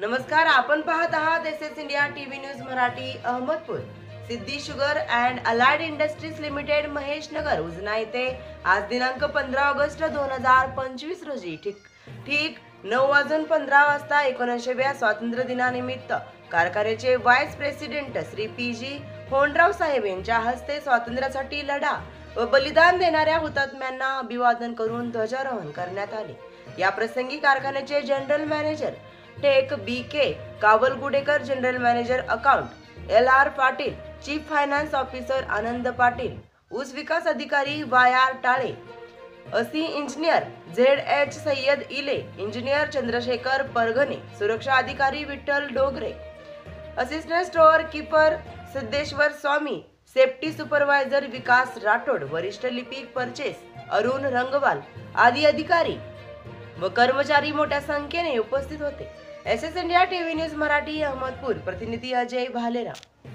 नमस्कार, आपण पाहत आहात S India TV news Marathi. Ahmedpur Siddhi sugar and allied industries limited Mahesh Nagar Ujana येथे आज दिनांक 15 ऑगस्ट 2025 रोजी ठीक 9:15 वाजता 19व्या स्वातंत्र्य दिनानिमित्त कारखान्याचे व्हाईस प्रेसिडेंट श्री पी.जी. होनराव साहेब यांच्या हस्ते स्वातंत्र्यासाठी लढा व बलिदान देणाऱ्या हुतात्म्यांना अभिवादन करून ध्वजारोहण करण्यात आले. या प्रसंगी कारखान्याचे जनरल मॅनेजर टेक बी.के. कावलगुडेकर, जनरल मॅनेजर अकाउंट एल.आर. Patil, chief finance officer Anand Patil, ऊस विकास अधिकारी वाय.आर. टाळे, असी इंजिनियर झेड.एच. सय्यद इले, इंजिनियर चंद्रशेखर परगणे, सुरक्षा अधिकारी विठ्ठल डोगरे, असिस्टंट स्टोअर कीपर सिद्धेश्वर स्वामी, सेफ्टी सुपरवायझर विकास राठोड, वरिष्ठ लिपिक परचेस अरुण रंगवाल आदी अधिकारी व कर्मचारी मोठ्या संख्येने उपस्थित होते. S India TV news Marathi, Ahmadpur. प्रतिनिधी अजय भालेराव.